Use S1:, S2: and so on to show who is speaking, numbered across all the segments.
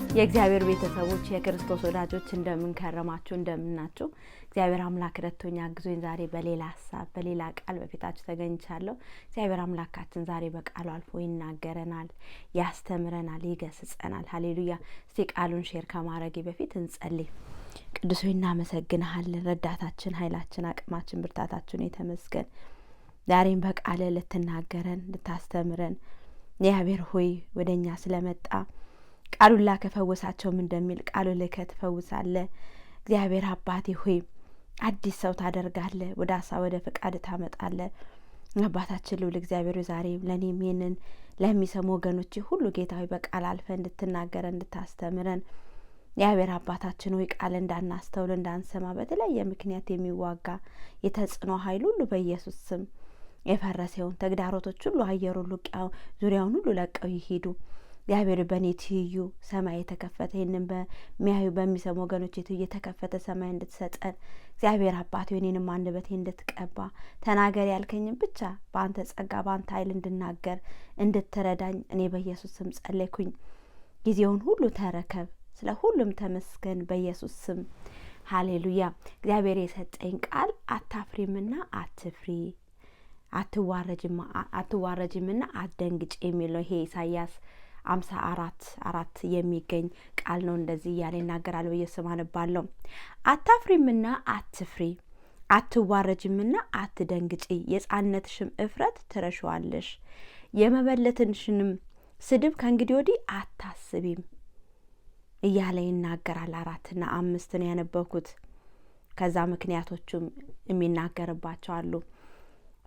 S1: የእግዚአብሔር ቤተሰቦች የክርስቶስ ወዳጆች እንደምን ከረማችሁ እንደምናችሁ እግዚአብሔር አምላክ ረድቶኝ አግዞኝ ዛሬ በሌላ ሐሳብ በሌላ ቃል በፊታችሁ ተገኝቻለሁ። እግዚአብሔር አምላካችን ዛሬ በቃሉ አልፎ ይናገረናል፣ ያስተምረናል፣ ይገስጸናል። ሃሌሉያ። እስቲ ቃሉን ሼር ከማድረጌ በፊት እንጸልይ። ቅዱስ ሆይ እናመሰግንሃለን። ረዳታችን፣ ኃይላችን፣ አቅማችን፣ ብርታታችን የተመስገን። ዛሬም በቃል ልትናገረን ልታስተምረን እግዚአብሔር ሆይ ወደኛ ስለመጣ ቃሉን ላከፈወሳቸውም እንደሚል ቃሉ ልከት ፈውሳለ። እግዚአብሔር አባቴ ሆይ አዲስ ሰው ታደርጋለ፣ ወደ ሐሳብ ወደ ፍቃድ ታመጣለ። አባታችን ልዑል እግዚአብሔር ዛሬ ለኔም ይሄንን ለሚሰሙ ወገኖች ሁሉ ጌታዊ በቃል አልፈ እንድትናገረን እንድታስተምረን እግዚአብሔር አባታችን ሆይ ቃል እንዳናስተውል እንዳንሰማ በተለያየ ምክንያት የሚዋጋ የተጽዕኖ ኃይል ሁሉ በኢየሱስ ስም የፈረሰውን ተግዳሮቶች ሁሉ አየሩ ሁሉ ዙሪያውን ሁሉ ለቀው ይሄዱ። እግዚአብሔር በኔ ትይዩ ሰማይ የተከፈተ ይህንን በሚያዩ በሚሰሙ ወገኖች የተከፈተ ሰማይ እንድትሰጠን እግዚአብሔር አባቴ እኔንም አንደበቴ እንድትቀባ ተናገር ያልከኝም ብቻ በአንተ ጸጋ በአንተ ኃይል እንድናገር እንድትረዳኝ እኔ በኢየሱስ ስም ጸለይኩኝ። ጊዜውን ሁሉ ተረከብ። ስለ ሁሉም ተመስገን በኢየሱስ ስም ሃሌሉያ። እግዚአብሔር የሰጠኝ ቃል አታፍሪምና አትፍሪ፣ አትዋረጅምና አትደንግጭ የሚለው ይሄ ኢሳይያስ 54:4 የሚገኝ ቃል ነው። እንደዚህ እያለ ይናገራል። በየስም አነባለሁ። አታፍሪምና አትፍሪ፣ አትዋረጅምና አትደንግጪ፣ የሕፃንነትሽም እፍረት ትረሺዋለሽ፣ የመበለትሽንም ስድብ ከእንግዲህ ወዲህ አታስቢም እያለ ይናገራል። 4 እና 5 ነው ያነበብኩት። ከዛ ምክንያቶቹም የሚናገርባቸው አሉ።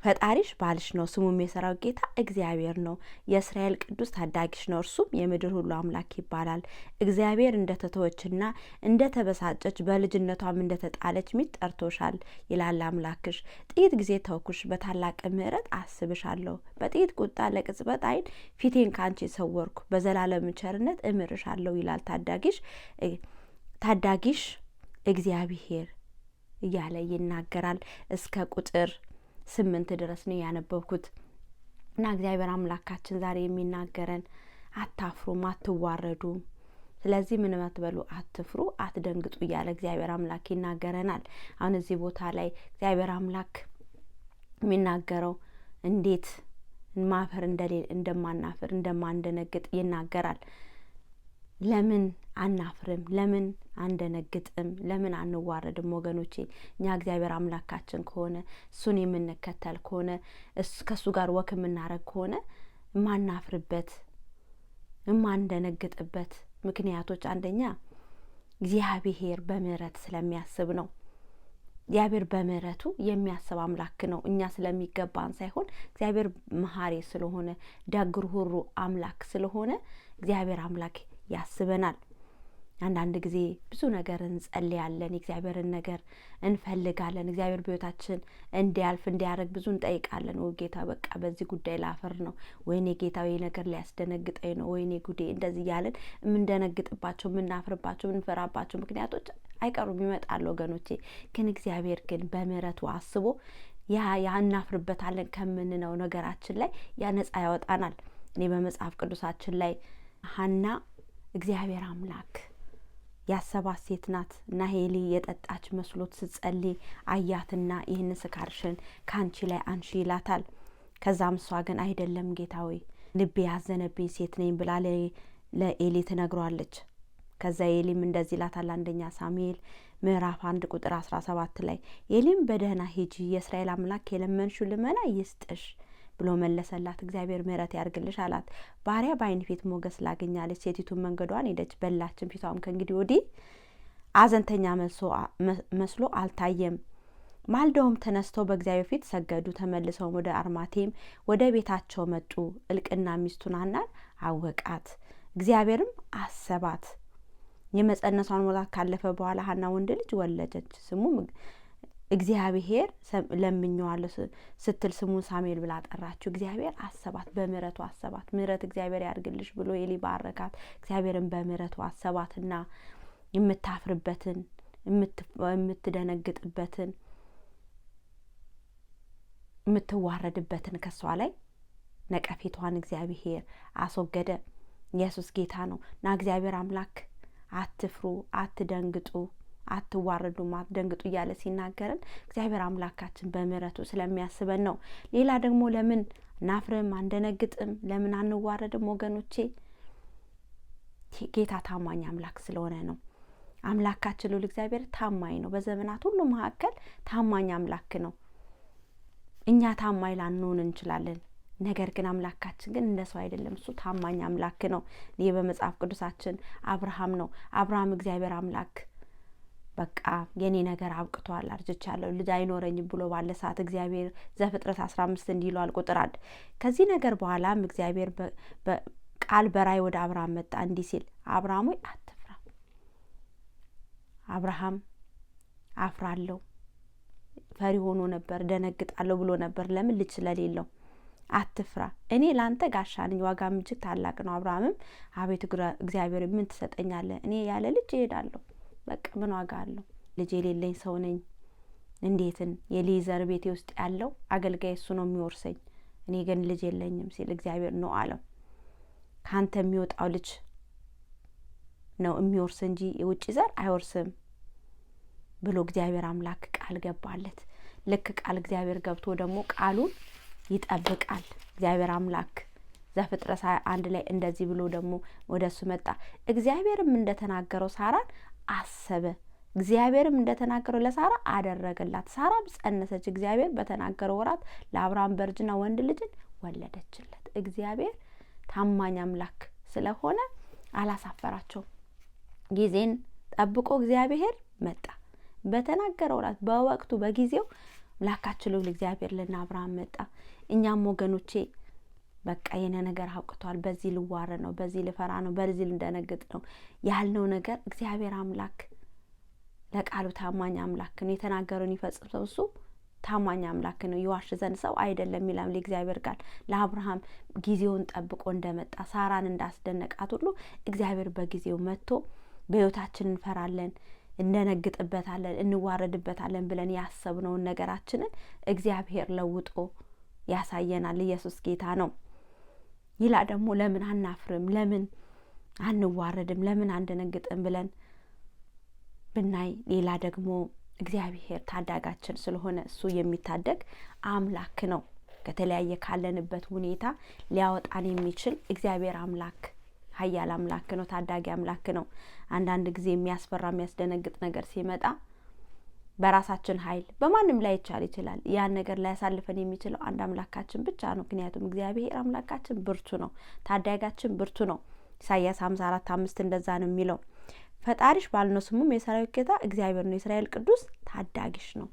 S1: ፈጣሪሽ ባልሽ ነው፣ ስሙም የሰራዊት ጌታ እግዚአብሔር ነው። የእስራኤል ቅዱስ ታዳጊሽ ነው፣ እርሱም የምድር ሁሉ አምላክ ይባላል። እግዚአብሔር እንደተተወችና እንደተበሳጨች በልጅነቷም እንደተጣለች ሚስት ጠርቶሻል ይላል አምላክሽ። ጥቂት ጊዜ ተውኩሽ፣ በታላቅ ምሕረት አስብሻለሁ። በጥቂት ቁጣ ለቅጽበት ዓይን ፊቴን ካንቺ ሰወርኩ፣ በዘላለም ቸርነት እምርሻለሁ ይላል ታዳጊሽ እግዚአብሔር እያለ ይናገራል። እስከ ቁጥር 8 ድረስ ነው ያነበብኩት። እና እግዚአብሔር አምላካችን ዛሬ የሚናገረን አታፍሩም፣ አትዋረዱም፣ ስለዚህ ምን አትበሉ፣ አትፍሩ፣ አትደንግጡ እያለ እግዚአብሔር አምላክ ይናገረናል። አሁን እዚህ ቦታ ላይ እግዚአብሔር አምላክ የሚናገረው እንዴት ማፈር እንደማናፍር እንደማንደነግጥ ይናገራል። ለምን አናፍርም? ለምን አንደነግጥም? ለምን አንዋረድም? ወገኖቼ እኛ እግዚአብሔር አምላካችን ከሆነ እሱን የምንከተል ከሆነ ከእሱ ጋር ወክ የምናረግ ከሆነ የማናፍርበት የማንደነግጥበት ምክንያቶች አንደኛ እግዚአብሔር በምህረት ስለሚያስብ ነው። እግዚአብሔር በምህረቱ የሚያስብ አምላክ ነው። እኛ ስለሚገባን ሳይሆን እግዚአብሔር መሐሪ ስለሆነ ደግ ሩህሩህ አምላክ ስለሆነ እግዚአብሔር አምላክ ያስበናል። አንዳንድ ጊዜ ብዙ ነገር እንጸልያለን፣ እግዚአብሔርን ነገር እንፈልጋለን። እግዚአብሔር በሕይወታችን እንዲያልፍ እንዲያደርግ ብዙ እንጠይቃለን። ወይ ጌታ በቃ በዚህ ጉዳይ ላፈር ነው፣ ወይኔ ጌታ ይሄ ነገር ሊያስደነግጠኝ ነው፣ ወይኔ ጉዴ እንደዚህ እያለን የምንደነግጥባቸው የምናፍርባቸው የምንፈራባቸው ምክንያቶች አይቀሩም፣ ይመጣሉ ወገኖቼ። ግን እግዚአብሔር ግን በምህረቱ አስቦ ያናፍርበታለን ከምንነው ነገራችን ላይ ነጻ ያወጣናል። እኔ በመጽሐፍ ቅዱሳችን ላይ ሐና እግዚአብሔር አምላክ ያሰባት ሴት ናት። ናሄሊ የጠጣች መስሎት ስትጸልይ አያትና ይህን ስካርሽን ካንቺ ላይ አንሺ ይላታል። ከዛም እሷ ግን አይደለም ጌታ ሆይ ልቤ ያዘነብኝ ሴት ነኝ ብላ ለኤሊ ትነግሯለች። ከዛ ኤሊም እንደዚህ ይላታል። አንደኛ ሳሙኤል ምዕራፍ 1 ቁጥር 17 ላይ ኤሊም በደህና ሂጂ፣ የእስራኤል አምላክ የለመንሽው ልመና ይስጥሽ ብሎ መለሰላት። እግዚአብሔር ምህረት ያርግልሽ አላት። ባሪያ በዓይን ፊት ሞገስ ላገኛለች። ሴቲቱን መንገዷን ሄደች፣ በላችን። ፊቷም ከእንግዲህ ወዲህ አዘንተኛ መስሎ አልታየም። ማልደውም ተነስተው በእግዚአብሔር ፊት ሰገዱ። ተመልሰውም ወደ አርማቴም ወደ ቤታቸው መጡ። እልቅና ሚስቱን ሐናን አወቃት፣ እግዚአብሔርም አሰባት። የመጸነሷን ወራት ካለፈ በኋላ ሐና ወንድ ልጅ ወለደች። ስሙ እግዚአብሔር ለምኜዋለሁ ስትል ስሙን ሳሙኤል ብላ ጠራችው። እግዚአብሔር አሰባት፣ በምህረቱ አሰባት። ምህረት እግዚአብሔር ያርግልሽ ብሎ ኤሊ ባረካት። እግዚአብሔርን በምህረቱ አሰባትና የምታፍርበትን የምትደነግጥበትን የምትዋረድበትን ከሷ ላይ ነቀፌቷን እግዚአብሔር አስወገደ። ኢየሱስ ጌታ ነው እና እግዚአብሔር አምላክ አትፍሩ፣ አትደንግጡ፣ አትዋረዱም፣ አትደንግጡ እያለ ሲናገረን እግዚአብሔር አምላካችን በምህረቱ ስለሚያስበን ነው። ሌላ ደግሞ ለምን ናፍርም አንደነግጥም፣ ለምን አንዋረድም ወገኖቼ? ጌታ ታማኝ አምላክ ስለሆነ ነው። አምላካችን ልዑል እግዚአብሔር ታማኝ ነው። በዘመናት ሁሉ መካከል ታማኝ አምላክ ነው። እኛ ታማኝ ላንሆን እንችላለን። ነገር ግን አምላካችን ግን እንደ ሰው አይደለም። እሱ ታማኝ አምላክ ነው። ይህ በመጽሐፍ ቅዱሳችን አብርሃም ነው። አብርሃም እግዚአብሔር አምላክ በቃ የኔ ነገር አብቅቷል፣ አርጅቻለሁ፣ ልጅ አይኖረኝም ብሎ ባለ ሰዓት እግዚአብሔር ዘፍጥረት 15 እንዲህ ይላል ቁጥር 1 ከዚህ ነገር በኋላም እግዚአብሔር ቃል በራእይ ወደ አብርሃም መጣ እንዲህ ሲል፣ አብርሃም ሆይ አትፍራ። አብርሃም አፍራለሁ፣ ፈሪ ሆኖ ነበር፣ ደነግጣለሁ ብሎ ነበር። ለምን? ልጅ ስለሌለው። አትፍራ፣ እኔ ላንተ ጋሻ ነኝ፣ ዋጋም እጅግ ታላቅ ነው። አብርሃምም አቤቱ እግዚአብሔር ምን ትሰጠኛለህ? እኔ ያለ ልጅ እሄዳለሁ፣ በቃ ምን ዋጋ አለው? ልጅ የሌለኝ ሰው ነኝ። እንዴትን የሊዘር ቤቴ ውስጥ ያለው አገልጋይ እሱ ነው የሚወርሰኝ፣ እኔ ግን ልጅ የለኝም ሲል እግዚአብሔር ነው አለው። ካንተ የሚወጣው ልጅ ነው የሚወርስ እንጂ የውጭ ዘር አይወርስም ብሎ እግዚአብሔር አምላክ ቃል ገባለት። ልክ ቃል እግዚአብሔር ገብቶ ደግሞ ቃሉን ይጠብቃል እግዚአብሔር አምላክ። ዘፍጥረት 21 ላይ እንደዚህ ብሎ ደግሞ ወደሱ መጣ። እግዚአብሔርም እንደተናገረው ሳራን አሰበ፣ እግዚአብሔርም እንደተናገረው ለሳራ አደረገላት። ሳራም ጸነሰች፣ እግዚአብሔር በተናገረው ወራት ለአብርሃም በእርጅና ወንድ ልጅን ወለደችለት። እግዚአብሔር ታማኝ አምላክ ስለሆነ አላሳፈራቸውም። ጊዜን ጠብቆ እግዚአብሔር መጣ። በተናገረው ወራት በወቅቱ በጊዜው አምላካችን ልዑል እግዚአብሔር ለና አብርሃም መጣ። እኛም ወገኖቼ በቃ የኔ ነገር አውቅቷል፣ በዚህ ልዋረ ነው፣ በዚህ ልፈራ ነው፣ በዚህ ልንደነግጥ ነው ያልነው ነገር እግዚአብሔር አምላክ ለቃሉ ታማኝ አምላክ ነው። የተናገረውን ይፈጽም ሰው እሱ ታማኝ አምላክ ነው። ይዋሽ ዘንድ ሰው አይደለም ይላል እግዚአብሔር ቃል። ለአብርሃም ጊዜውን ጠብቆ እንደመጣ ሳራን እንዳስደነቃት ሁሉ እግዚአብሔር በጊዜው መጥቶ በሕይወታችን እንፈራለን፣ እንደነግጥበታለን፣ እንዋረድበታለን ብለን ያሰብነውን ነገራችንን እግዚአብሔር ለውጦ ያሳየናል። ኢየሱስ ጌታ ነው። ይላ ደግሞ ለምን አናፍርም፣ ለምን አንዋረድም፣ ለምን አንደነግጥም ብለን ብናይ ሌላ ደግሞ እግዚአብሔር ታዳጋችን ስለሆነ እሱ የሚታደግ አምላክ ነው። ከተለያየ ካለንበት ሁኔታ ሊያወጣን የሚችል እግዚአብሔር አምላክ ኃያል አምላክ ነው፣ ታዳጊ አምላክ ነው። አንዳንድ ጊዜ የሚያስፈራ የሚያስደነግጥ ነገር ሲመጣ በራሳችን ኃይል በማንም ላይ ይችላል። ያን ነገር ላይ ያሳልፈን የሚችለው አንድ አምላካችን ብቻ ነው። ምክንያቱም እግዚአብሔር አምላካችን ብርቱ ነው፣ ታዳጊያችን ብርቱ ነው። ኢሳይያስ 54:5 እንደዛ ነው የሚለው። ፈጣሪሽ ባልነው ስሙም የሰራዊት ጌታ እግዚአብሔር ነው፣ የእስራኤል ቅዱስ ታዳጊሽ ነው።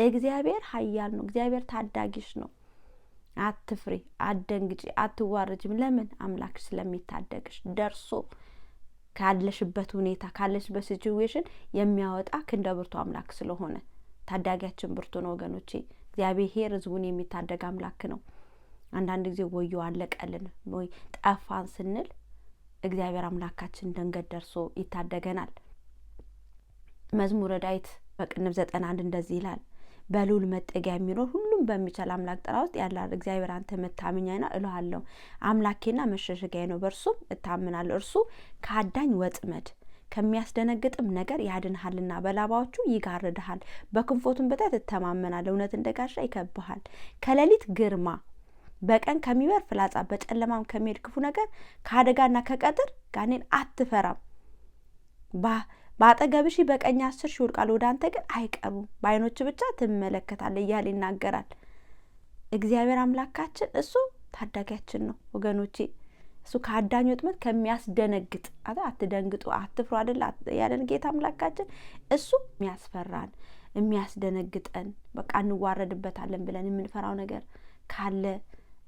S1: እግዚአብሔር ኃያል ነው፣ እግዚአብሔር ታዳጊሽ ነው። አትፍሪ፣ አትደንግጪ፣ አትዋረጅም። ለምን? አምላክሽ ስለሚታደግሽ ደርሶ ካለሽበት ሁኔታ ካለሽበት ሲቹዌሽን የሚያወጣ ክንደ ብርቱ አምላክ ስለሆነ ታዳጊያችን ብርቱ ነው ወገኖቼ። እግዚአብሔር ሕዝቡን የሚታደግ አምላክ ነው። አንዳንድ ጊዜ ወዮ አለቀልን ወይ ጠፋን ስንል እግዚአብሔር አምላካችን ደንገት ደርሶ ይታደገናል። መዝሙረ ዳዊት በቅንፍ 91 እንደዚህ ይላል፣ በልዑል መጠጊያ የሚኖር ሁሉም በሚችል አምላክ ጥላ ውስጥ ያለ እግዚአብሔር አንተ መታመኛዬ ነው እልሃለሁ። አምላኬና መሸሸጊያዬ ነው፣ በእርሱም እታምናለሁ። እርሱ ከአዳኝ ወጥመድ ከሚያስደነግጥም ነገር ያድንሃልና፣ በላባዎቹ ይጋርድሃል፣ በክንፎቱም በታች ትተማመናለህ። እውነት እንደ ጋሻ ይከብሃል። ከሌሊት ግርማ፣ በቀን ከሚበር ፍላጻ፣ በጨለማም ከሚሄድ ክፉ ነገር፣ ከአደጋና ከቀትር ጋኔን አትፈራም። በአጠገብሽ በቀኝ 10 ሺህ ይወድቃሉ፣ ወደ አንተ ግን አይቀርቡም። በዓይኖች ብቻ ትመለከታለህ እያለ ይናገራል። እግዚአብሔር አምላካችን እሱ ታዳጊያችን ነው ወገኖቼ። እሱ ከአዳኝ ወጥመድ ከሚያስደነግጥ አትደንግጡ፣ አትፍሩ አይደል ያለን ጌታ አምላካችን። እሱ የሚያስፈራን የሚያስደነግጠን በቃ እንዋረድበታለን ብለን የምንፈራው ነገር ካለ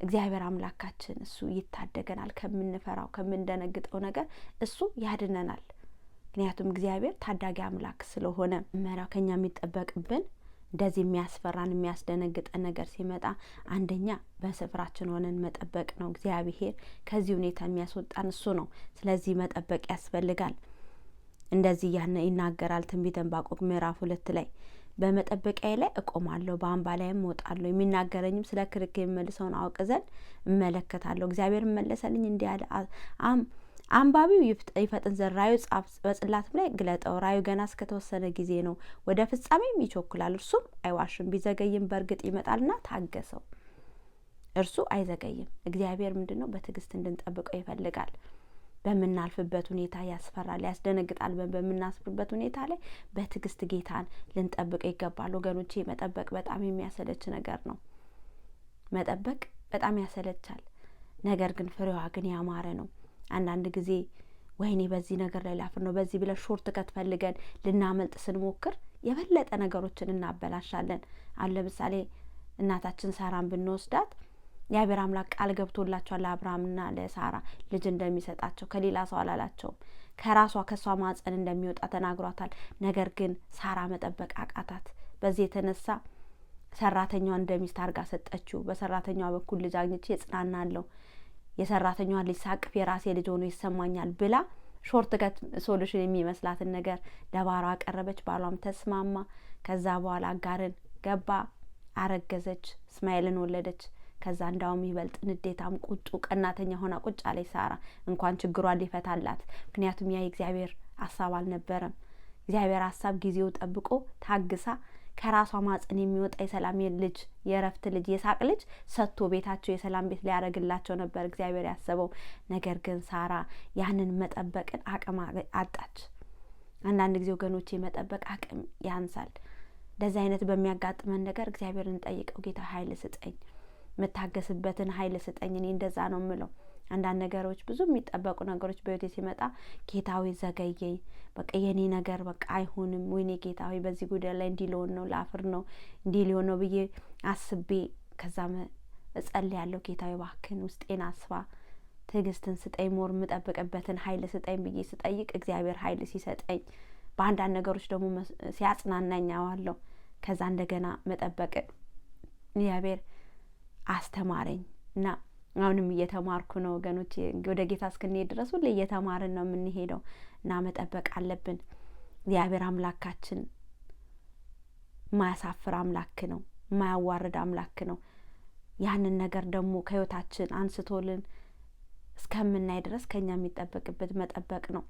S1: እግዚአብሔር አምላካችን እሱ ይታደገናል። ከምንፈራው ከምንደነግጠው ነገር እሱ ያድነናል። ምክንያቱም እግዚአብሔር ታዳጊ አምላክ ስለሆነ መራው ከኛ የሚጠበቅብን እንደዚህ የሚያስፈራን የሚያስደነግጠን ነገር ሲመጣ አንደኛ በስፍራችን ሆነን መጠበቅ ነው። እግዚአብሔር ከዚህ ሁኔታ የሚያስወጣን እሱ ነው። ስለዚህ መጠበቅ ያስፈልጋል። እንደዚህ ይናገራል ትንቢተ ዕንባቆም ምዕራፍ 2 ላይ በመጠበቂያዬ ላይ እቆማለሁ፣ በአምባ ላይም እወጣለሁ፣ የሚናገረኝም ስለ ክርክር የሚመልሰውን አውቅ ዘንድ እመለከታለሁ። እግዚአብሔር መለሰልኝ እንዲህ አለ፣ አንባቢው ይፈጥን ዘንድ ራእዩ ጻፍ፣ በጽላትም ላይ ግለጠው። ራእዩ ገና እስከተወሰነ ጊዜ ነው፣ ወደ ፍጻሜም ይቸኩላል። እርሱም አይዋሽም፣ ቢዘገይም በእርግጥ ይመጣልና ታገሰው። እርሱ አይዘገይም። እግዚአብሔር ምንድነው? በትዕግስት እንድንጠብቀው ይፈልጋል። በምናልፍበት ሁኔታ ያስፈራል፣ ያስደነግጣል። በምናስብበት ሁኔታ ላይ በትዕግስት ጌታን ልንጠብቀው ይገባል። ወገኖቼ መጠበቅ በጣም የሚያሰለች ነገር ነው። መጠበቅ በጣም ያሰለቻል። ነገር ግን ፍሬዋ ግን ያማረ ነው። አንዳንድ ጊዜ ወይኔ በዚህ ነገር ላይ ላፍር ነው በዚህ ብለን ሾርት ከት ፈልገን ልናመልጥ ስንሞክር የበለጠ ነገሮችን እናበላሻለን። አሁን ለምሳሌ እናታችን ሳራን ብንወስዳት የአብሔር አምላክ ቃል ገብቶላቸዋል ለአብርሃምና ለሳራ ልጅ እንደሚሰጣቸው። ከሌላ ሰው አላላቸውም። ከሷ ማጸን እንደሚወጣ ተናግሯታል። ነገር ግን ሳራ መጠበቅ አቃታት። በዚህ የተነሳ ሰራተኛዋ እንደሚስት አርጋ ሰጠችው። በሰራተኛዋ በኩል ልጅ አግኝቼ እጽናናለሁ፣ የሰራተኛዋ ልጅ ሳቅፍ የራሴ ልጅ ሆኖ ይሰማኛል ብላ ሾርት ከት ሶሉሽን የሚመስላትን ነገር ለባሏ አቀረበች። ባሏም ተስማማ። ከዛ በኋላ አጋርን ገባ፣ አረገዘች፣ እስማኤልን ወለደች። ከዛ እንዳውም ይበልጥ ንዴታም፣ ቁጡ፣ ቀናተኛ ሆና ቁጭ አለች ሳራ። እንኳን ችግሯን ሊፈታላት። ምክንያቱም ያ የእግዚአብሔር ሀሳብ አልነበረም። እግዚአብሔር ሀሳብ ጊዜው ጠብቆ ታግሳ ከራሷ ማጽን የሚወጣ የሰላም ልጅ፣ የእረፍት ልጅ፣ የሳቅ ልጅ ሰጥቶ ቤታቸው የሰላም ቤት ሊያደርግላቸው ነበር እግዚአብሔር ያሰበው። ነገር ግን ሳራ ያንን መጠበቅን አቅም አጣች። አንዳንድ ጊዜ ወገኖቼ መጠበቅ አቅም ያንሳል። እንደዚህ አይነት በሚያጋጥመን ነገር እግዚአብሔርን ጠይቀው፣ ጌታ ኃይል ስጠኝ፣ የምታገስበትን ኃይል ስጠኝ። እኔ እንደዛ ነው የምለው። አንዳንድ ነገሮች ብዙ የሚጠበቁ ነገሮች በህይወቴ ሲመጣ ጌታዊ ዘገየኝ፣ በቃ የኔ ነገር በቃ አይሆንም፣ ወይኔ ጌታዊ በዚህ ጉዳይ ላይ እንዲህ ሊሆን ነው፣ ላፍር ነው፣ እንዲህ ሊሆን ነው ብዬ አስቤ ከዛ እጸልያለሁ። ጌታዊ እባክህን ውስጤን አስፋ፣ ትዕግስትን ስጠኝ፣ ሞር የምጠብቅበትን ኃይል ስጠኝ ብዬ ስጠይቅ እግዚአብሔር ኃይል ሲሰጠኝ፣ በአንዳንድ ነገሮች ደግሞ ሲያጽናናኝ አዋለሁ። ከዛ እንደገና መጠበቅን እግዚአብሔር አስተማረኝ እና አሁንም እየተማርኩ ነው ወገኖች። ወደ ጌታ እስክንሄድ ድረስ ሁሌ እየተማርን ነው የምንሄደው እና መጠበቅ አለብን። እግዚአብሔር አምላካችን ማያሳፍር አምላክ ነው፣ ማያዋርድ አምላክ ነው። ያንን ነገር ደግሞ ከህይወታችን አንስቶልን እስከምናይ ድረስ ከኛ የሚጠበቅበት መጠበቅ ነው።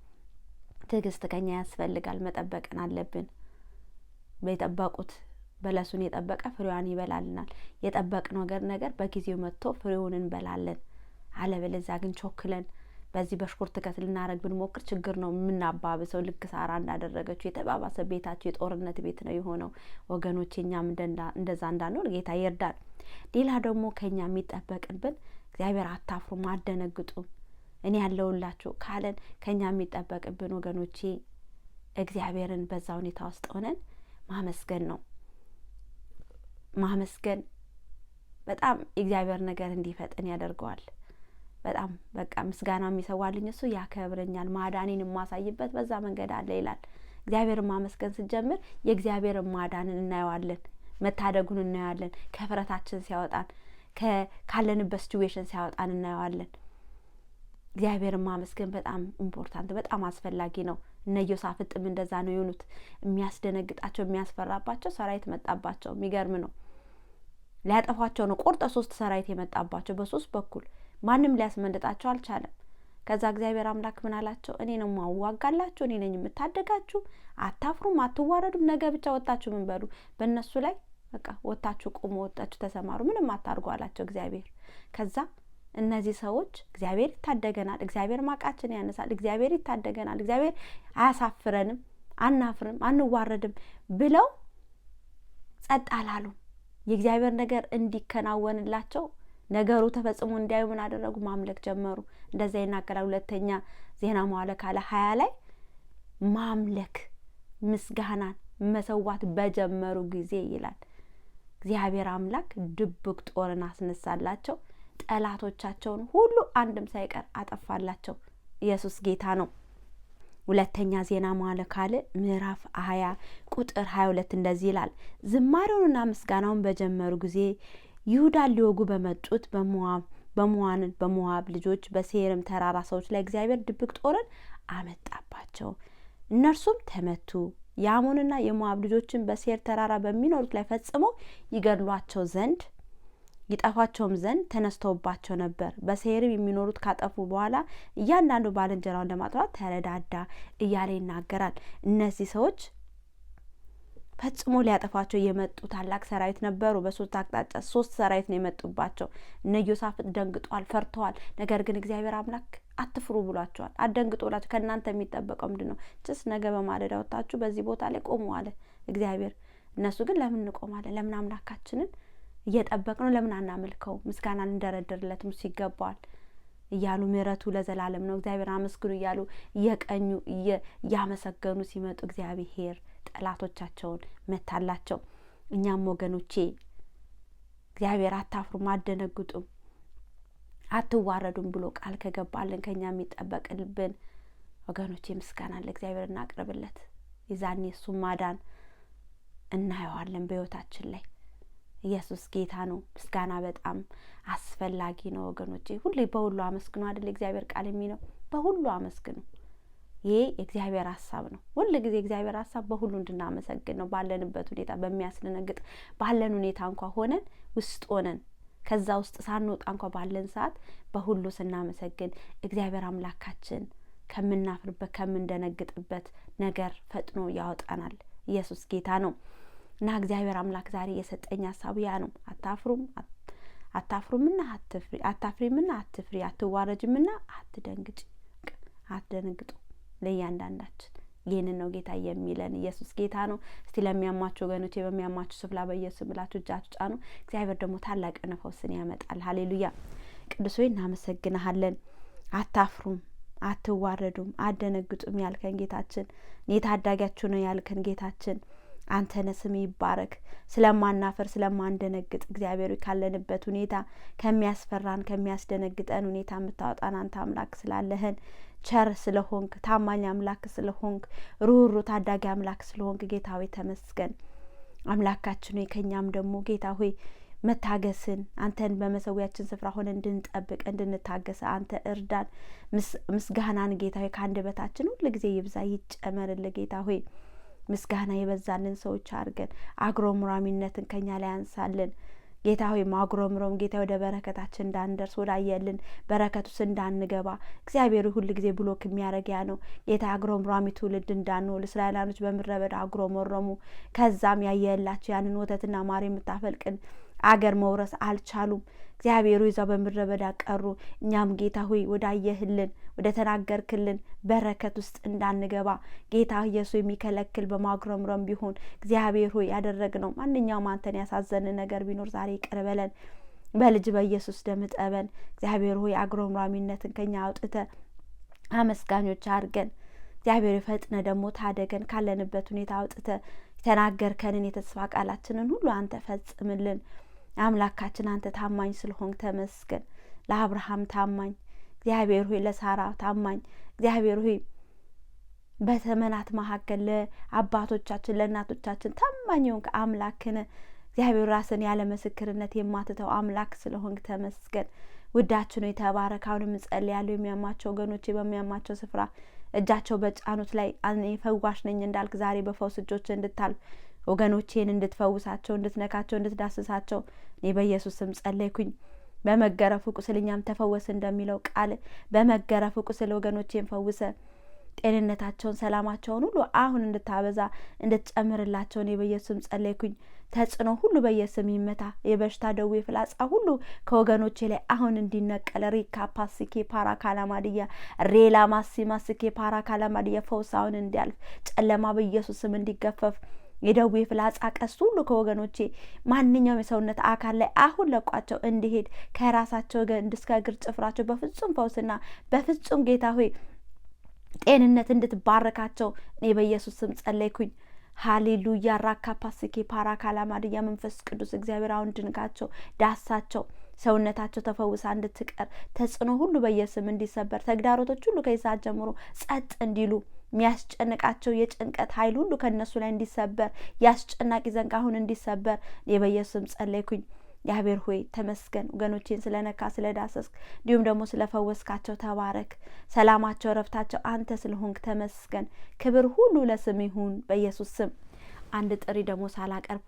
S1: ትዕግስት ከኛ ያስፈልጋል። መጠበቅን አለብን። በጠበቁት በለሱን የጠበቀ ፍሬዋን ይበላልናል። የጠበቅነው ነገር በጊዜው መጥቶ ፍሬውን እንበላለን። አለበለዚያ ግን ቾክለን በዚህ በሽኩርት ከት ልናረግ ብንሞክር ችግር ነው የምናባብሰው። ልክ ሳራ እንዳደረገችው የተባባሰ ቤታቸው የጦርነት ቤት ነው የሆነው። ወገኖቼ እኛም እንደዛ እንዳንሆን ጌታ ይርዳል። ሌላ ደግሞ ከኛ የሚጠበቅብን እግዚአብሔር አታፍሩም፣ አደነግጡም፣ እኔ ያለሁላችሁ ካለን ከኛ የሚጠበቅብን ወገኖቼ እግዚአብሔርን በዛ ሁኔታ ውስጥ ሆነን ማመስገን ነው። ማመስገን በጣም የእግዚአብሔር ነገር እንዲፈጥን ያደርገዋል። በጣም በቃ ምስጋና የሚሰዋልኝ እሱ ያከብረኛል፣ ማዳኔን የማሳይበት በዛ መንገድ አለ ይላል። እግዚአብሔርን ማመስገን ስንጀምር የእግዚአብሔርን ማዳንን እናየዋለን፣ መታደጉን እናየዋለን። ከፍረታችን ሲያወጣን፣ ካለንበት ሲቹዌሽን ሲያወጣን እናየዋለን። እግዚአብሔርን ማመስገን በጣም ኢምፖርታንት፣ በጣም አስፈላጊ ነው። እነ ዮሳፍጥም እንደዛ ነው የሆኑት። የሚያስደነግጣቸው የሚያስፈራባቸው ሰራዊት መጣባቸው። የሚገርም ነው። ሊያጠፏቸው ነው ቁርጠ 3 ሰራዊት የመጣባቸው በ3 በኩል ማንም ሊያስመልጣቸው አልቻለም። ከዛ እግዚአብሔር አምላክ ምን አላቸው? እኔ ነው ማዋጋላችሁ፣ እኔ ነኝ የምታደጋችሁ፣ አታፍሩም፣ አትዋረዱም። ነገ ብቻ ወጣችሁ ምን በሉ በእነሱ ላይ በቃ ወጣችሁ ቁሙ፣ ወጣችሁ ተሰማሩ፣ ምንም አታርጉ አላቸው እግዚአብሔር። ከዛ እነዚህ ሰዎች እግዚአብሔር ይታደገናል፣ እግዚአብሔር ማቃችን ያነሳል፣ እግዚአብሔር ይታደገናል፣ እግዚአብሔር አያሳፍረንም፣ አናፍርም፣ አንዋረድም ብለው ጸጥ አላሉ። የእግዚአብሔር ነገር እንዲከናወንላቸው ነገሩ ተፈጽሞ እንዲያዩ ምን አደረጉ? ማምለክ ጀመሩ። እንደዛ ይናገራል። ሁለተኛ ዜና መዋዕል 20 ላይ ማምለክ፣ ምስጋናን መሰዋት በጀመሩ ጊዜ ይላል እግዚአብሔር አምላክ ድብቅ ጦርን አስነሳላቸው፣ ጠላቶቻቸውን ሁሉ አንድም ሳይቀር አጠፋላቸው። ኢየሱስ ጌታ ነው። ሁለተኛ ዜና መዋዕል ምዕራፍ 20 ቁጥር 22 እንደዚህ ይላል። ዝማሬውንና ምስጋናውን በጀመሩ ጊዜ ይሁዳን ሊወጉ በመጡት በሞዓብ ልጆች በሴይርም ተራራ ሰዎች ላይ እግዚአብሔር ድብቅ ጦርን አመጣባቸው። እነርሱም ተመቱ። የአሞንና የሞዓብ ልጆችን በሴይር ተራራ በሚኖሩት ላይ ፈጽመው ይገድሏቸው ዘንድ ይጠፋቸውም ዘንድ ተነስተውባቸው ነበር። በሴይርም የሚኖሩት ካጠፉ በኋላ እያንዳንዱ ባልንጀራውን ለማጥፋት ተረዳዳ እያለ ይናገራል። እነዚህ ሰዎች ፈጽሞ ሊያጠፋቸው የመጡ ታላቅ ሰራዊት ነበሩ። በሶስት አቅጣጫ 3 ሰራዊት ነው የመጡባቸው። እነ ኢዮሳፍጥ ደንግጧል፣ ፈርተዋል። ነገር ግን እግዚአብሔር አምላክ አትፍሩ ብሏቸዋል። አትደንግጡ ብሏቸው ከእናንተ የሚጠበቀው ምንድነው? ጭስ ነገ በማለዳ ወጣችሁ በዚህ ቦታ ላይ ቆሙ አለ እግዚአብሔር። እነሱ ግን ለምን እንቆማለን? ለምን አምላካችንን እየጠበቅነው ለምን አናመልከው? ምስጋናን እንደረደርለት ሙስ ይገባዋል እያሉ ምሕረቱ ለዘላለም ነው እግዚአብሔር አመስግኑ እያሉ እየቀኙ እያመሰገኑ ሲመጡ እግዚአብሔር ጠላቶቻቸውን መታላቸው። እኛም ወገኖቼ እግዚአብሔር አታፍሩም፣ አትደነግጡም፣ አትዋረዱም ብሎ ቃል ከገባልን ከኛ የሚጠበቅልብን ወገኖቼ ምስጋና ለእግዚአብሔር እናቅርብለት። ይዛኔ እሱ ማዳን እናየዋለን በሕይወታችን ላይ። ኢየሱስ ጌታ ነው። ምስጋና በጣም አስፈላጊ ነው ወገኖቼ። ሁሌ በሁሉ አመስግኑ አይደል እግዚአብሔር ቃል የሚለው፣ በሁሉ አመስግኑ። ይሄ የእግዚአብሔር ሀሳብ ነው። ሁሉ ጊዜ እግዚአብሔር ሀሳብ በሁሉ እንድናመሰግን ነው። ባለንበት ሁኔታ በሚያስደነግጥ ባለን ሁኔታ እንኳን ሆነን ውስጥ ሆነን ከዛ ውስጥ ሳንወጣ እንኳን ባለን ሰዓት በሁሉ ስናመሰግን እግዚአብሔር አምላካችን ከምናፍርበት ከምንደነግጥበት ነገር ፈጥኖ ያወጣናል። ኢየሱስ ጌታ ነው እና እግዚአብሔር አምላክ ዛሬ የሰጠኝ ሀሳብ ያ ነው። አታፍሩምና አትፍሪ፣ አታፍሪምና አትፍሪ፣ አትዋረጅምና አትደንግጭ፣ አትደንግጡ። ለእያንዳንዳችን ይህንን ነው ጌታ የሚለን። ኢየሱስ ጌታ ነው። እስቲ ለሚያማችሁ ወገኖቼ በሚያማችሁ ስፍራ በኢየሱስ ብላችሁ እጃችሁ ጫኑ። እግዚአብሔር ደግሞ ታላቅ ፈውስን ያመጣል። ሃሌሉያ። ቅዱስ ሆይ እናመሰግንሃለን። አታፍሩም፣ አትዋረዱም፣ አትደነግጡም ያልከን ጌታችን፣ እኔ ታዳጊያችሁ ነው ያልከን ጌታችን አንተ ነህ። ስም ይባረክ። ስለማናፈር ስለማንደነግጥ እግዚአብሔር ካለንበት ሁኔታ ከሚያስፈራን ከሚያስደነግጠን ሁኔታ የምታወጣን አንተ አምላክ ስላለህን ቸር ስለሆንክ ታማኝ አምላክ ስለሆንክ ሩሩ ታዳጊ አምላክ ስለሆንክ ጌታ ሆይ ተመስገን። አምላካችን ሆይ ከኛም ደግሞ ጌታ ሆይ መታገስን አንተን በመሰዊያችን ስፍራ ሆነ እንድንጠብቅ እንድንታገስ አንተ እርዳን። ምስጋናን ጌታ ሆይ ከአንደበታችን ሁሉ ጊዜ ይብዛ ይጨመርልህ ጌታ ሆይ ምስጋና የበዛልን ሰዎች አድርገን። አጉረምራሚነትን ከኛ ላይ አንሳልን ጌታ ሆይ። ማጉረምረም ጌታ ወደ በረከታችን እንዳንደርስ ወዳየልን በረከቱስ እንዳንገባ እግዚአብሔር ሁሉ ጊዜ ብሎክ የሚያደርግ ያ ነው ጌታ። አጉረምራሚ ትውልድ እንዳንሆን እስራኤላኖች በምድረ በዳ አጉረመረሙ። ከዛም ያየላቸው ያንን ወተትና ማር የምታፈልቅን አገር መውረስ አልቻሉም። እግዚአብሔር ይዛው በምድረ በዳ ቀሩ። እኛም ጌታ ሆይ ወዳየህልን ወደ ተናገርክልን በረከት ውስጥ እንዳንገባ ጌታ ኢየሱስ የሚከለክል በማጉረምረም ቢሆን እግዚአብሔር ሆይ ያደረግነው ማንኛውም አንተን ያሳዘነ ነገር ቢኖር ዛሬ ይቅር በለን። በልጅ በኢየሱስ ደም እጠበን። እግዚአብሔር ሆይ አጉረምራሚነትን ከኛ አውጥተ አመስጋኞች አድርገን። እግዚአብሔር ፈጥነ ደግሞ ታደገን። ካለንበት ሁኔታ አውጥተ የተናገርከንን የተስፋ ቃላችንን ሁሉ አንተ ፈጽምልን። አምላካችን አንተ ታማኝ ስለሆንክ ተመስገን። ለአብርሃም ታማኝ እግዚአብሔር ሆይ ለሳራ ታማኝ እግዚአብሔር ሆይ በዘመናት መካከል ለአባቶቻችን ለእናቶቻችን ታማኝ የሆንክ አምላክን እግዚአብሔር ራስን ያለ ምስክርነት የማትተው አምላክ ስለሆንክ ተመስገን። ውዳችን ሆይ ተባረክ። አሁን እንጸልያለሁ የሚያማቸው ወገኖቼ በሚያማቸው ስፍራ እጃቸው በጫኑት ላይ እኔ ፈዋሽ ነኝ እንዳልክ ዛሬ በፈውስ እጆች እንድታልፍ ወገኖቼን እንድትፈውሳቸው እንድትነካቸው እንድትዳስሳቸው እኔ በኢየሱስ ስም ጸለይኩኝ። በመገረፉ ቁስል እኛም ተፈወስ እንደሚለው ቃል በመገረፉ ቁስል ወገኖቼን ፈውሰ ጤንነታቸውን ሰላማቸውን ሁሉ አሁን እንድታበዛ እንድትጨምርላቸው እኔ በኢየሱስ ስም ጸለይኩኝ። ተጽዕኖ ሁሉ በኢየሱስ ይመታ። የበሽታ ደዌ ፍላጻ ሁሉ ከወገኖቼ ላይ አሁን እንዲነቀል ሪካ ፓስኬ ፓራ ካላማዲያ ሬላ ማስኬ ፓራ ካላማዲያ ፈውስ አሁን እንዲያልፍ ጨለማ በኢየሱስ ስም እንዲገፈፍ የደዌ ፍላጻ ቀስት ሁሉ ከወገኖቼ ማንኛውም የሰውነት አካል ላይ አሁን ለቋቸው እንዲሄድ ከራሳቸው እስከ እግር ጭፍራቸው በፍጹም ፈውስና በፍጹም ጌታ ሆይ ጤንነት እንድትባረካቸው እኔ በኢየሱስ ስም ጸለይኩኝ። ሃሌሉያ። ራካ ፓስኬ ፓራ ካላማዲያ መንፈስ ቅዱስ እግዚአብሔር አሁን ድንካቸው ዳሳቸው ሰውነታቸው ተፈውሳ እንድትቀር ተጽዕኖ ሁሉ በኢየሱስ እንዲሰበር ተግዳሮቶች ሁሉ ከይሳት ጀምሮ ጸጥ እንዲሉ የሚያስጨንቃቸው የጭንቀት ኃይል ሁሉ ከነሱ ላይ እንዲሰበር ያስጨናቂ ዘንግ አሁን እንዲሰበር በኢየሱስም ጸለይኩኝ። እግዚአብሔር ሆይ ተመስገን። ወገኖቼን ስለነካ ስለዳሰስክ እንዲሁም ደግሞ ስለፈወስካቸው ተባረክ። ሰላማቸው ረፍታቸው አንተ ስለሆንክ ተመስገን። ክብር ሁሉ ለስም ይሁን በኢየሱስ ስም አንድ ጥሪ ደግሞ ሳላቀር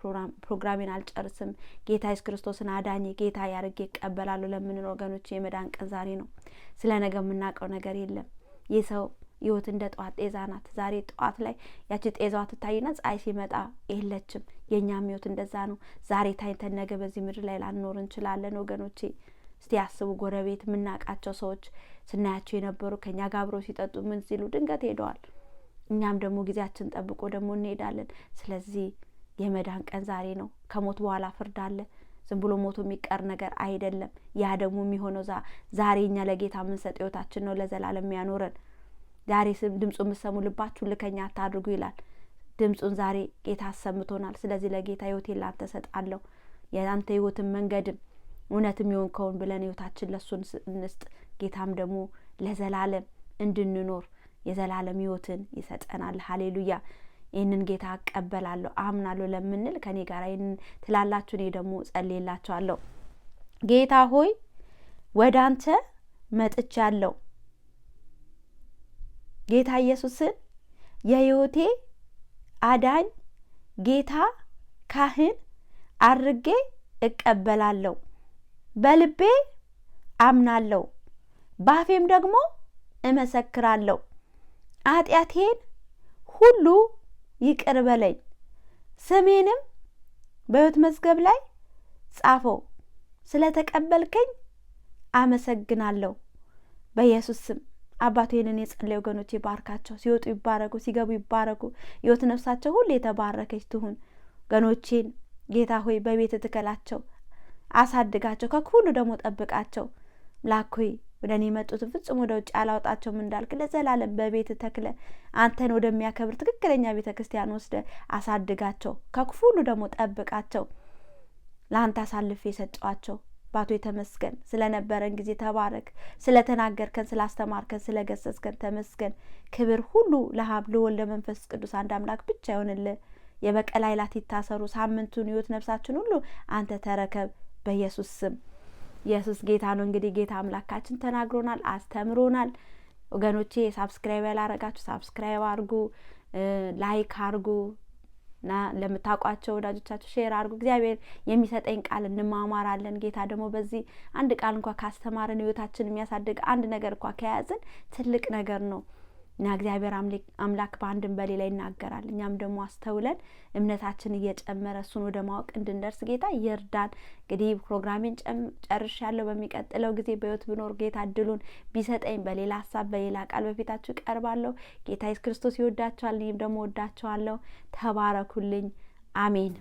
S1: ፕሮግራሜን አልጨርስም። ጌታ ኢየሱስ ክርስቶስን አዳኝ ጌታ ያርጌ እቀበላለሁ ለምንኖር ወገኖች የመዳን ቀን ዛሬ ነው። ስለ ነገ የምናውቀው ነገር የለም። የሰው ህይወት እንደ ጧት ጤዛ ናት። ዛሬ ጧት ላይ ያቺ ጤዛዋ ትታይና ፀሐይ ሲመጣ የለችም። የኛም ህይወት እንደዛ ነው። ዛሬ ታይተን ነገ በዚህ ምድር ላይ ላንኖር እንችላለን ወገኖቼ። እስቲ ያስቡ። ጎረቤት የምናውቃቸው ሰዎች ስናያቸው የነበሩ ከኛ ጋር አብረው ሲጠጡ ምን ሲሉ ድንገት ሄደዋል። እኛም ደግሞ ጊዜያችን ጠብቆ ደግሞ እንሄዳለን። ስለዚህ የመዳን ቀን ዛሬ ነው። ከሞት በኋላ ፍርድ አለ። ዝም ብሎ ሞቶ የሚቀር ነገር አይደለም። ያ ደግሞ የሚሆነው ዛሬ እኛ ለጌታ የምንሰጥ ህይወታችን ነው ለዘላለም ያኖረን። ዛሬ ድምፁ የምትሰሙ ልባችሁን ልከኛ አታድርጉ ይላል። ድምፁን ዛሬ ጌታ አሰምቶናል። ስለዚህ ለጌታ ህይወቴን ላንተ ሰጣለሁ። የአንተ ህይወትን መንገድም እውነትም ይሆንከውን ብለን ህይወታችን ለሱ እንስጥ። ጌታም ደግሞ ለዘላለም እንድንኖር የዘላለም ህይወትን ይሰጠናል። ሃሌሉያ። ይህንን ጌታ አቀበላለሁ አምናለሁ ለምንል ከኔ ጋር ይህንን ትላላችሁ። እኔ ደግሞ ጸልይላችኋለሁ። ጌታ ሆይ ወደ አንተ መጥቻለሁ። ጌታ ኢየሱስን የህይወቴ አዳኝ ጌታ ካህን አድርጌ እቀበላለሁ። በልቤ አምናለሁ፣ ባፌም ደግሞ እመሰክራለሁ። ኃጢአቴን ሁሉ ይቅር በለኝ፣ ስሜንም በሕይወት መዝገብ ላይ ጻፈው። ስለተቀበልከኝ አመሰግናለሁ። በኢየሱስ ስም አባቴ ነን የጸለዩ ወገኖቼ ባርካቸው። ሲወጡ ይባረኩ፣ ሲገቡ ይባረኩ። ሕይወት ነፍሳቸው ሁሉ የተባረከች ትሁን። ወገኖቼን ጌታ ሆይ በቤት ትከላቸው፣ አሳድጋቸው፣ ከሁሉ ደግሞ ጠብቃቸው። ላክ ሆይ ወደ እኔ የመጡትን ፍጹም ወደ ውጭ አላወጣቸውም እንዳልክ ለዘላለም በቤት ተክለ አንተን ወደሚያከብር ትክክለኛ ቤተ ክርስቲያን ወስደ አሳድጋቸው፣ ከክፉ ሁሉ ደግሞ ጠብቃቸው። ለአንተ አሳልፌ የሰጠዋቸው ባቶ የተመስገን። ስለነበረን ጊዜ ተባረክ። ስለተናገርከን፣ ስላስተማርከን፣ ስለገሰስከን ተመስገን። ክብር ሁሉ ለአብ ለወልድ ለመንፈስ ቅዱስ አንድ አምላክ ብቻ ይሆንልህ። የበቀል ኃይላት ይታሰሩ። ሳምንቱን ሕይወት ነፍሳችን ሁሉ አንተ ተረከብ በኢየሱስ ስም። ኢየሱስ ጌታ ነው። እንግዲህ ጌታ አምላካችን ተናግሮናል፣ አስተምሮናል። ወገኖቼ ሳብስክራይብ ያላረጋችሁ ሳብስክራይብ አርጉ፣ ላይክ አርጉ እና ለምታውቋቸው ወዳጆቻችሁ ሼር አርጉ። እግዚአብሔር የሚሰጠኝ ቃል እንማማራለን። ጌታ ደግሞ በዚህ አንድ ቃል እንኳን ካስተማረን ህይወታችን የሚያሳድግ አንድ ነገር እንኳን ከያዝን ትልቅ ነገር ነው እና እግዚአብሔር አምላክ በአንድም በሌላ ይናገራል። እኛም ደግሞ አስተውለን እምነታችን እየጨመረ እሱን ወደ ማወቅ እንድንደርስ ጌታ ይርዳን። እንግዲህ ፕሮግራሜን ጨርሻለሁ። በሚቀጥለው ጊዜ በህይወት ብኖር ጌታ እድሉን ቢሰጠኝ በሌላ ሀሳብ በሌላ ቃል በፊታችሁ ቀርባለሁ። ጌታ ኢየሱስ ክርስቶስ ይወዳችኋል፣ እኔም ደግሞ ወዳችኋለሁ። ተባረኩልኝ። አሜን።